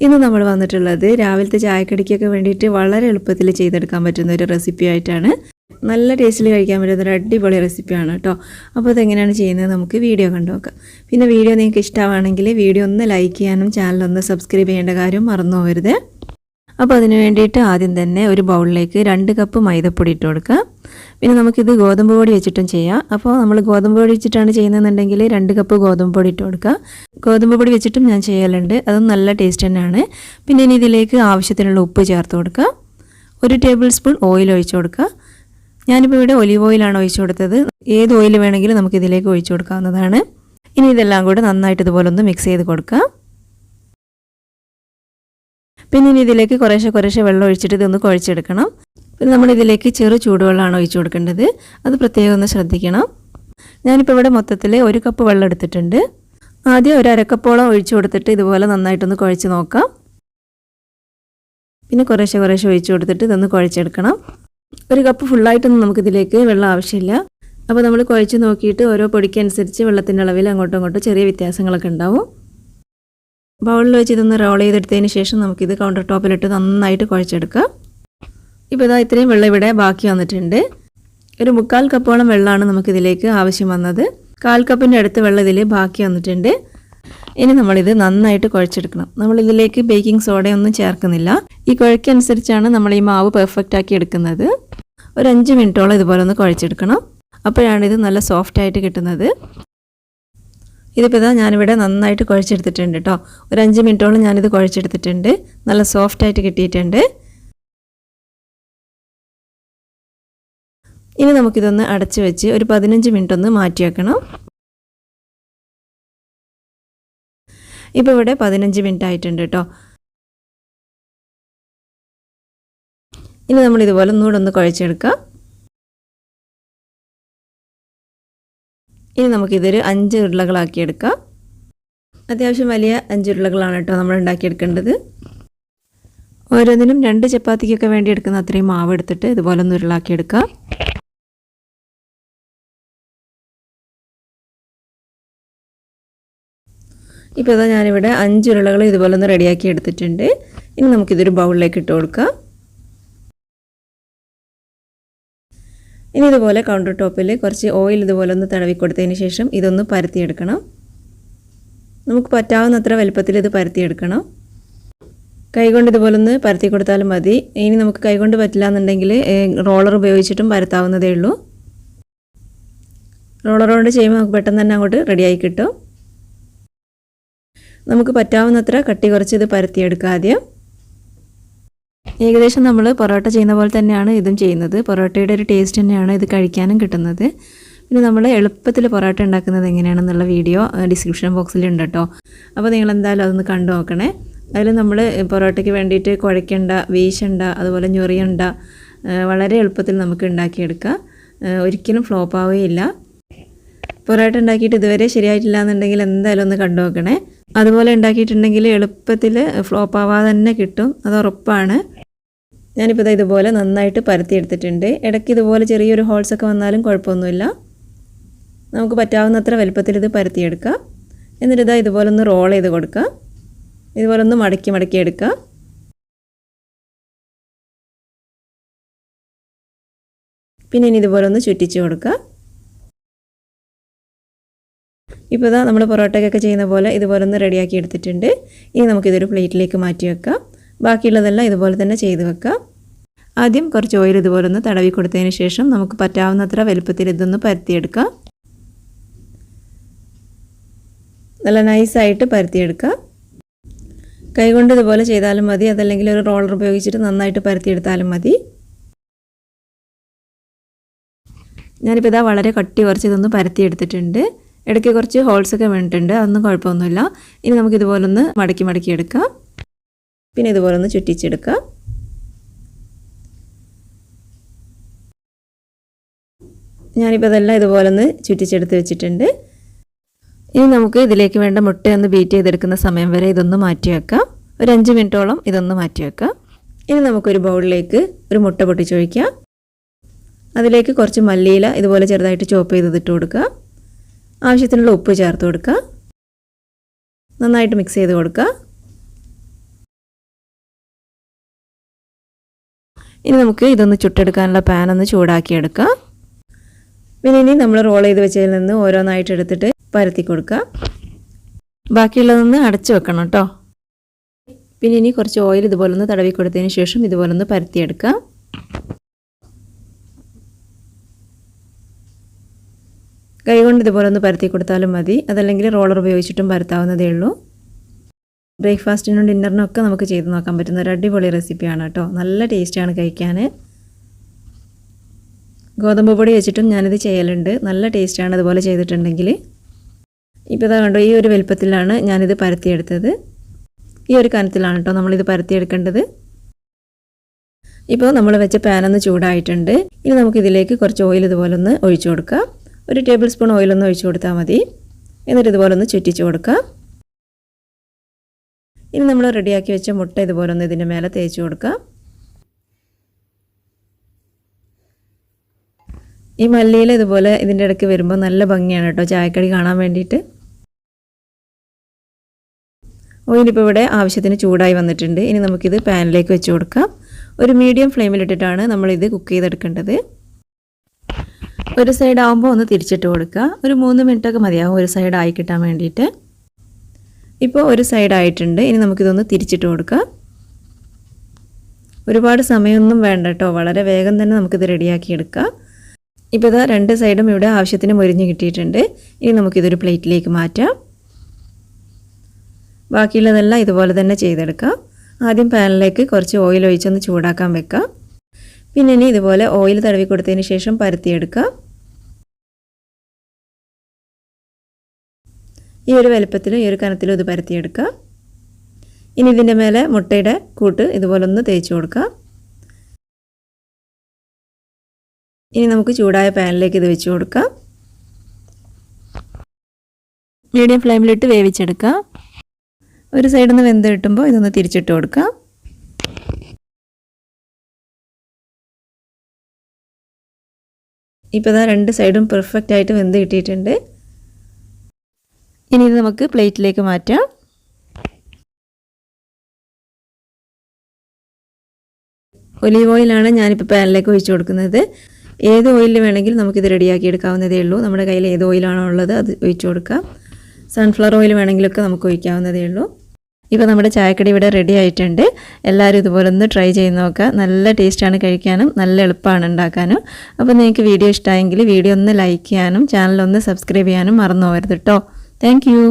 ഇന്ന് നമ്മൾ വന്നിട്ടുള്ളത് രാവിലത്തെ ചായക്കടിക്കൊക്കെ വേണ്ടിയിട്ട് വളരെ എളുപ്പത്തിൽ ചെയ്തെടുക്കാൻ പറ്റുന്ന ഒരു റെസിപ്പി ആയിട്ടാണ്. നല്ല ടേസ്റ്റിൽ കഴിക്കാൻ പറ്റുന്ന ഒരു അടിപൊളി റെസിപ്പിയാണ് കേട്ടോ. അപ്പോൾ അതെങ്ങനെയാണ് ചെയ്യുന്നത് നമുക്ക് വീഡിയോ കണ്ടു നോക്കാം. പിന്നെ വീഡിയോ നിങ്ങൾക്ക് ഇഷ്ടമാണെങ്കിൽ വീഡിയോ ഒന്ന് ലൈക്ക് ചെയ്യാനും ചാനലൊന്ന് സബ്സ്ക്രൈബ് ചെയ്യേണ്ട കാര്യം മറന്നു പോകരുത്. അപ്പോൾ അതിന് വേണ്ടിയിട്ട് ആദ്യം തന്നെ ഒരു ബൗളിലേക്ക് 2 കപ്പ് മൈദപ്പൊടി ഇട്ട് കൊടുക്കുക. പിന്നെ നമുക്കിത് ഗോതമ്പ് പൊടി വെച്ചിട്ടും ചെയ്യാം. അപ്പോൾ നമ്മൾ ഗോതമ്പ് പൊടി വെച്ചിട്ടാണ് ചെയ്യുന്നതെന്നുണ്ടെങ്കിൽ 2 കപ്പ് ഗോതമ്പ് പൊടി ഇട്ട് കൊടുക്കുക. ഗോതമ്പ് പൊടി വെച്ചിട്ടും ഞാൻ ചെയ്യലുണ്ട്, അതും നല്ല ടേസ്റ്റ് തന്നെയാണ്. പിന്നെ ഇനി ഇതിലേക്ക് ആവശ്യത്തിനുള്ള ഉപ്പ് ചേർത്ത് കൊടുക്കുക. 1 ടേബിൾ സ്പൂൺ ഓയിൽ ഒഴിച്ചു കൊടുക്കുക. ഞാനിപ്പോൾ ഇവിടെ ഒലിവ് ഓയിലാണ് ഒഴിച്ചു കൊടുത്തത്. ഏത് ഓയിൽ വേണമെങ്കിലും നമുക്കിതിലേക്ക് ഒഴിച്ചു കൊടുക്കാവുന്നതാണ്. ഇനി ഇതെല്ലാം കൂടെ നന്നായിട്ട് ഇതുപോലെ ഒന്ന് മിക്സ് ചെയ്ത് കൊടുക്കുക. പിന്നെ ഇനി ഇതിലേക്ക് കുറേശ്ശെ വെള്ളം ഒഴിച്ചിട്ട് ഇതൊന്ന് കുഴച്ചെടുക്കണം. പിന്നെ നമ്മളിതിലേക്ക് ചെറു ചൂടുവെള്ളമാണ് ഒഴിച്ചു കൊടുക്കേണ്ടത്, അത് പ്രത്യേകം ഒന്ന് ശ്രദ്ധിക്കണം. ഞാനിപ്പോൾ ഇവിടെ മൊത്തത്തിൽ 1 കപ്പ് വെള്ളം എടുത്തിട്ടുണ്ട്. ആദ്യം ഒരു അരക്കപ്പോളം ഒഴിച്ചു കൊടുത്തിട്ട് ഇതുപോലെ നന്നായിട്ടൊന്ന് കുഴച്ച് നോക്കാം. പിന്നെ കുറേശ്ശെ ഒഴിച്ചു കൊടുത്തിട്ട് ഇതൊന്ന് കുഴച്ചെടുക്കണം. 1 കപ്പ് ഫുള്ളായിട്ടൊന്നും നമുക്കിതിലേക്ക് വെള്ളം ആവശ്യമില്ല. അപ്പോൾ നമ്മൾ കുഴച്ച് നോക്കിയിട്ട് ഓരോ പൊടിക്കനുസരിച്ച് വെള്ളത്തിൻ്റെ അളവിൽ അങ്ങോട്ടും ഇങ്ങോട്ടും ചെറിയ വ്യത്യാസങ്ങളൊക്കെ ഉണ്ടാവും. ബൗളിൽ വെച്ച് ഇതൊന്ന് റോൾ ചെയ്തെടുത്തതിന് ശേഷം നമുക്കിത് കൗണ്ടർ ടോപ്പിലിട്ട് നന്നായിട്ട് കുഴച്ചെടുക്കാം. ഇപ്പോൾ ഇതാ ഇത്രയും വെള്ളം ഇവിടെ ബാക്കി വന്നിട്ടുണ്ട്. ഒരു 3/4 കപ്പോളം വെള്ളമാണ് നമുക്കിതിലേക്ക് ആവശ്യം വന്നത്. 1/4 കപ്പിൻ്റെ അടുത്ത് വെള്ളം ഇതിൽ ബാക്കി വന്നിട്ടുണ്ട്. ഇനി നമ്മളിത് നന്നായിട്ട് കുഴച്ചെടുക്കണം. നമ്മളിതിലേക്ക് ബേക്കിംഗ് സോഡയൊന്നും ചേർക്കുന്നില്ല. ഈ കുഴക്കനുസരിച്ചാണ് നമ്മൾ ഈ മാവ് പെർഫെക്റ്റ് ആക്കി എടുക്കുന്നത്. ഒരു 5 മിനിറ്റോളം ഇതുപോലെ ഒന്ന് കുഴച്ചെടുക്കണം. അപ്പോഴാണ് ഇത് നല്ല സോഫ്റ്റ് ആയിട്ട് കിട്ടുന്നത്. ഇതിപ്പോൾ ഇതാ ഞാനിവിടെ നന്നായിട്ട് കുഴച്ചെടുത്തിട്ടുണ്ട് കേട്ടോ. ഒരു 5 മിനിറ്റോളം ഞാനിത് കുഴച്ചെടുത്തിട്ടുണ്ട്. നല്ല സോഫ്റ്റായിട്ട് കിട്ടിയിട്ടുണ്ട്. ഇനി നമുക്കിതൊന്ന് അടച്ച് വെച്ച് ഒരു 15 മിനിറ്റ് ഒന്ന് മാറ്റി വെക്കണം. ഇപ്പോൾ ഇവിടെ 15 മിനിറ്റ് ആയിട്ടുണ്ട് കേട്ടോ. ഇനി നമ്മളിതുപോലെ ഒന്നുകൂടെ കുഴച്ചെടുക്കാം. ഇനി നമുക്കിതൊരു 5 ഉരുളകളാക്കിയെടുക്കാം. അത്യാവശ്യം വലിയ 5 ഉരുളകളാണ് കേട്ടോ നമ്മൾ ഉണ്ടാക്കിയെടുക്കേണ്ടത്. ഓരോന്നിനും 2 ചപ്പാത്തിക്കൊക്കെ വേണ്ടി എടുക്കുന്ന അത്രയും മാവ് എടുത്തിട്ട് ഇതുപോലെ ഒന്ന് ഉരുളാക്കിയെടുക്കാം. ഇപ്പോൾ ഇതാ ഞാനിവിടെ 5 ഉരുളകൾ ഇതുപോലെ ഒന്ന് റെഡിയാക്കി എടുത്തിട്ടുണ്ട്. ഇനി നമുക്കിതൊരു ബൗളിലേക്ക് ഇട്ട് കൊടുക്കാം. ഇനി ഇതുപോലെ കൗണ്ടർ ടോപ്പിൽ കുറച്ച് ഓയിൽ ഇതുപോലെ ഒന്ന് തടവി കൊടുത്തതിന് ശേഷം ഇതൊന്ന് പരത്തിയെടുക്കണം. നമുക്ക് പറ്റാവുന്നത്ര വലുപ്പത്തിൽ ഇത് പരത്തിയെടുക്കണം. കൈകൊണ്ട് ഇതുപോലെ ഒന്ന് പരത്തി കൊടുത്താലും മതി. ഇനി നമുക്ക് കൈകൊണ്ട് പറ്റില്ല എന്നുണ്ടെങ്കിൽ റോളർ ഉപയോഗിച്ചിട്ടും പരത്താവുന്നതേ ഉള്ളൂ. റോളർ കൊണ്ട് ചെയ്യുമ്പോൾ നമുക്ക് പെട്ടെന്ന് തന്നെ അങ്ങോട്ട് റെഡിയായി കിട്ടും. നമുക്ക് പറ്റാവുന്നത്ര കട്ടി കുറച്ച് ഇത് പരത്തിയെടുക്കാം ആദ്യം. ഏകദേശം നമ്മൾ പൊറോട്ട ചെയ്യുന്ന പോലെ തന്നെയാണ് ഇതും ചെയ്യുന്നത്. പൊറോട്ടയുടെ ഒരു ടേസ്റ്റ് തന്നെയാണ് ഇത് കഴിക്കാനും കിട്ടുന്നത്. പിന്നെ നമ്മൾ എളുപ്പത്തിൽ പൊറോട്ട ഉണ്ടാക്കുന്നത് എങ്ങനെയാണെന്നുള്ള വീഡിയോ ഡിസ്ക്രിപ്ഷൻ ബോക്സിലുണ്ട് കേട്ടോ. അപ്പോൾ നിങ്ങൾ എന്തായാലും അതൊന്ന് കണ്ടു നോക്കണേ. അതിൽ നമ്മൾ പൊറോട്ടയ്ക്ക് വേണ്ടിയിട്ട് കുഴയ്ക്കണ്ട, വീശണ്ട, അതുപോലെ ഞൊറിയണ്ട, വളരെ എളുപ്പത്തിൽ നമുക്ക് ഉണ്ടാക്കിയെടുക്കാം. ഒരിക്കലും ഫ്ലോപ്പ് ആവുകയില്ല. പൊറോട്ട ഉണ്ടാക്കിയിട്ട് ഇതുവരെ ശരിയായിട്ടില്ല എന്നുണ്ടെങ്കിൽ എന്തായാലും ഒന്ന് കണ്ടു നോക്കണേ. അതുപോലെ ഉണ്ടാക്കിയിട്ടുണ്ടെങ്കിൽ എളുപ്പത്തിൽ ഫ്ലോപ്പ് ആവാതെ തന്നെ കിട്ടും, അത് ഉറപ്പാണ്. ഞാനിപ്പോൾ ഇതുപോലെ നന്നായിട്ട് പരത്തിയെടുത്തിട്ടുണ്ട്. ഇടയ്ക്ക് ഇതുപോലെ ചെറിയൊരു ഹോൾസൊക്കെ വന്നാലും കുഴപ്പമൊന്നുമില്ല. നമുക്ക് പറ്റാവുന്നത്ര വലുപ്പത്തിൽ ഇത് പരത്തിയെടുക്കാം. എന്നിട്ട് ഇതുപോലെ ഒന്ന് റോൾ ചെയ്ത് കൊടുക്കുക. ഇതുപോലെ ഒന്ന് മടക്കി എടുക്കുക. പിന്നെ ഇനി ഇതുപോലെ ഒന്ന് ചുറ്റിച്ച് കൊടുക്കുക. ഇപ്പോൾ ഇതാ നമ്മൾ പൊറോട്ടയൊക്കെ ചെയ്യുന്ന പോലെ ഇതുപോലെ ഒന്ന് റെഡിയാക്കി എടുത്തിട്ടുണ്ട്. ഇനി നമുക്കിതൊരു പ്ലേറ്റിലേക്ക് മാറ്റി വെക്കാം. ബാക്കിയുള്ളതെല്ലാം ഇതുപോലെ തന്നെ ചെയ്ത് വെക്കാം. ആദ്യം കുറച്ച് ഓയിൽ ഇതുപോലെ ഒന്ന് തടവി കൊടുത്തതിന് ശേഷം നമുക്ക് പറ്റാവുന്നത്ര വലുപ്പത്തിൽ ഇതൊന്ന് പരത്തിയെടുക്കാം. നല്ല നൈസായിട്ട് പരത്തിയെടുക്കുക. കൈകൊണ്ട് ഇതുപോലെ ചെയ്താലും മതി, അതല്ലെങ്കിൽ ഒരു റോളർ ഉപയോഗിച്ചിട്ട് നന്നായിട്ട് പരത്തിയെടുത്താലും മതി. ഞാനിപ്പോൾ ഇതാ വളരെ കട്ടി കുറച്ച് ഇതൊന്ന് പരത്തിയെടുത്തിട്ടുണ്ട്. ഇടയ്ക്ക് കുറച്ച് ഹോൾസൊക്കെ വീണിട്ടുണ്ട്, അതൊന്നും കുഴപ്പമൊന്നുമില്ല. ഇനി നമുക്കിതുപോലെ ഒന്ന് മടക്കി എടുക്കാം. പിന്നെ ഇതുപോലെ ഒന്ന് ചുറ്റിച്ചെടുക്കാം. ഞാനിപ്പോൾ ഇതെല്ലാം ഇതുപോലെ ഒന്ന് ചുറ്റിച്ചെടുത്ത് വെച്ചിട്ടുണ്ട്. ഇനി നമുക്ക് ഇതിലേക്ക് വേണ്ട മുട്ടയൊന്ന് ബീറ്റ് ചെയ്തെടുക്കുന്ന സമയം വരെ ഇതൊന്ന് മാറ്റി വെക്കാം. ഒരു 5 മിനിറ്റോളം ഇതൊന്ന് മാറ്റി വെക്കാം. ഇനി നമുക്കൊരു ബൗളിലേക്ക് ഒരു മുട്ട പൊട്ടിച്ചൊഴിക്കാം. അതിലേക്ക് കുറച്ച് മല്ലിയില ഇതുപോലെ ചെറുതായിട്ട് ചോപ്പ് ചെയ്തിട്ട് കൊടുക്കുക. ആവശ്യത്തിനുള്ള ഉപ്പ് ചേർത്ത് കൊടുക്കുക. നന്നായിട്ട് മിക്സ് ചെയ്ത് കൊടുക്കുക. ഇനി നമുക്ക് ഇതൊന്ന് ചുട്ടെടുക്കാനുള്ള പാൻ ഒന്ന് ചൂടാക്കിയെടുക്കാം. പിന്നെ ഇനി നമ്മൾ റോൾ ചെയ്ത് വെച്ചതിൽ നിന്ന് ഓരോന്നായിട്ട് എടുത്തിട്ട് പരത്തി കൊടുക്കുക. ബാക്കിയുള്ളതൊന്ന് അടച്ചു വെക്കണം കേട്ടോ. പിന്നെ ഇനി കുറച്ച് ഓയിൽ ഇതുപോലെ ഒന്ന് തടവി കൊടുത്തതിന് ശേഷം ഇതുപോലെ ഒന്ന് പരത്തിയെടുക്കാം. കൈകൊണ്ട് ഇതുപോലെ ഒന്ന് പരത്തി കൊടുത്താലും മതി, അതല്ലെങ്കിൽ റോളർ ഉപയോഗിച്ചിട്ടും പരത്താവുന്നതേ ഉള്ളൂ. ബ്രേക്ക്ഫാസ്റ്റിനും ഡിന്നറിനും ഒക്കെ നമുക്ക് ചെയ്ത് നോക്കാൻ പറ്റുന്ന ഒരു അടിപൊളി റെസിപ്പിയാണ് കേട്ടോ. നല്ല ടേസ്റ്റാണ് കഴിക്കാൻ. ഗോതമ്പ് പൊടി വെച്ചിട്ടും ഞാനിത് ചെയ്യലുണ്ട്. നല്ല ടേസ്റ്റാണ് അതുപോലെ ചെയ്തിട്ടുണ്ടെങ്കിൽ. ഇപ്പോൾ ഇതാ കണ്ടോ, ഈ ഒരു വലുപ്പത്തിലാണ് ഞാനിത് പരത്തിയെടുത്തത്. ഈ ഒരു കനത്തിലാണ് കേട്ടോ നമ്മളിത് പരത്തിയെടുക്കേണ്ടത്. ഇപ്പോൾ നമ്മൾ വെച്ച പാനൊന്ന് ചൂടായിട്ടുണ്ട്. ഇനി നമുക്കിതിലേക്ക് കുറച്ച് ഓയിൽ ഇതുപോലെ ഒന്ന് ഒഴിച്ചു കൊടുക്കാം. ഒരു ടേബിൾ സ്പൂൺ ഓയിലൊന്ന് ഒഴിച്ചു കൊടുത്താൽ മതി. എന്നിട്ട് ഇതുപോലെ ഒന്ന് ചുറ്റിച്ച് കൊടുക്കാം. ഇനി നമ്മൾ റെഡിയാക്കി വെച്ച മുട്ട ഇതുപോലെ ഒന്ന് ഇതിൻ്റെ മേലെ തേച്ച് കൊടുക്കാം. ഈ മല്ലിയില ഇതുപോലെ ഇതിൻ്റെ ഇടയ്ക്ക് വരുമ്പോൾ നല്ല ഭംഗിയാണ് കേട്ടോ ചായക്കടി കാണാൻ വേണ്ടിയിട്ട്. ഓയിലിപ്പോൾ ഇവിടെ ആവശ്യത്തിന് ചൂടായി വന്നിട്ടുണ്ട്. ഇനി നമുക്കിത് പാനിലേക്ക് വെച്ച് കൊടുക്കാം. ഒരു മീഡിയം ഫ്ലെയിമിലിട്ടിട്ടാണ് നമ്മളിത് കുക്ക് ചെയ്തെടുക്കേണ്ടത്. ഒരു സൈഡ് ആകുമ്പോൾ ഒന്ന് തിരിച്ചിട്ട് കൊടുക്കുക. ഒരു 3 മിനിറ്റൊക്കെ മതിയാവും ഒരു സൈഡ് ആയി കിട്ടാൻ വേണ്ടിയിട്ട്. ഇപ്പോൾ ഒരു സൈഡ് ആയിട്ടുണ്ട്. ഇനി നമുക്കിതൊന്ന് തിരിച്ചിട്ട് കൊടുക്കാം. ഒരുപാട് സമയമൊന്നും വേണ്ട കേട്ടോ, വളരെ വേഗം തന്നെ നമുക്കിത് റെഡിയാക്കി എടുക്കാം. ഇപ്പോൾ ഇതാ 2 സൈഡും ഇവിടെ ആവശ്യത്തിന് മൊരിഞ്ഞ് കിട്ടിയിട്ടുണ്ട്. ഇനി നമുക്കിതൊരു പ്ലേറ്റിലേക്ക് മാറ്റാം. ബാക്കിയുള്ളതെല്ലാം ഇതുപോലെ തന്നെ ചെയ്തെടുക്കാം. ആദ്യം പാനിലേക്ക് കുറച്ച് ഓയിൽ ഒഴിച്ചൊന്ന് ചൂടാക്കാൻ വെക്കാം. പിന്നെ ഇനി ഇതുപോലെ ഓയിൽ തടവി കൊടുത്തതിന് ശേഷം പരത്തിയെടുക്കാം. ഈ ഒരു വലുപ്പത്തിലും ഈ ഒരു കനത്തിലും ഇത് പരത്തിയെടുക്കാം. ഇനി ഇതിൻ്റെ മേലെ മുട്ടയുടെ കൂട്ട് ഇതുപോലെ ഒന്ന് തേച്ച് കൊടുക്കാം. ഇനി നമുക്ക് ചൂടായ പാനിലേക്ക് ഇത് വെച്ച് കൊടുക്കാം. മീഡിയം ഫ്ലെയിമിലിട്ട് വേവിച്ചെടുക്കാം. ഒരു സൈഡിൽ നിന്ന് വെന്ത് കിട്ടുമ്പോൾ ഇതൊന്ന് തിരിച്ചിട്ട് കൊടുക്കാം. ഇപ്പോൾ ഇതാ 2 സൈഡും പെർഫെക്റ്റ് ആയിട്ട് വെന്ത് കിട്ടിയിട്ടുണ്ട്. ഇനി ഇത് നമുക്ക് പ്ലേറ്റിലേക്ക് മാറ്റാം. ഒലീവ് ഓയിലാണ് ഞാനിപ്പോൾ പാനിലേക്ക് ഒഴിച്ച് കൊടുക്കുന്നത്. ഏത് ഓയിലിൽ വേണമെങ്കിലും നമുക്കിത് റെഡിയാക്കി എടുക്കാവുന്നതേ ഉള്ളൂ. നമ്മുടെ കയ്യിൽ ഏത് ഓയിലാണോ ഉള്ളത് അത് ഒഴിച്ച് കൊടുക്കാം. സൺഫ്ലവർ ഓയിൽ വേണമെങ്കിലൊക്കെ നമുക്ക് ഒഴിക്കാവുന്നതേ ഉള്ളൂ. ഇപ്പോൾ നമ്മുടെ ചായക്കടി ഇവിടെ റെഡി ആയിട്ടുണ്ട്. എല്ലാവരും ഇതുപോലെ ഒന്ന് ട്രൈ ചെയ്ത് നോക്കുക. നല്ല ടേസ്റ്റാണ് കഴിക്കാനും, നല്ല എളുപ്പമാണ് ഉണ്ടാക്കാനും. അപ്പോൾ നിങ്ങൾക്ക് വീഡിയോ ഇഷ്ടമായെങ്കിൽ വീഡിയോ ഒന്ന് ലൈക്ക് ചെയ്യാനും ചാനൽ ഒന്ന് സബ്സ്ക്രൈബ് ചെയ്യാനും മറന്നു പോകരുത് കേട്ടോ. Thank you.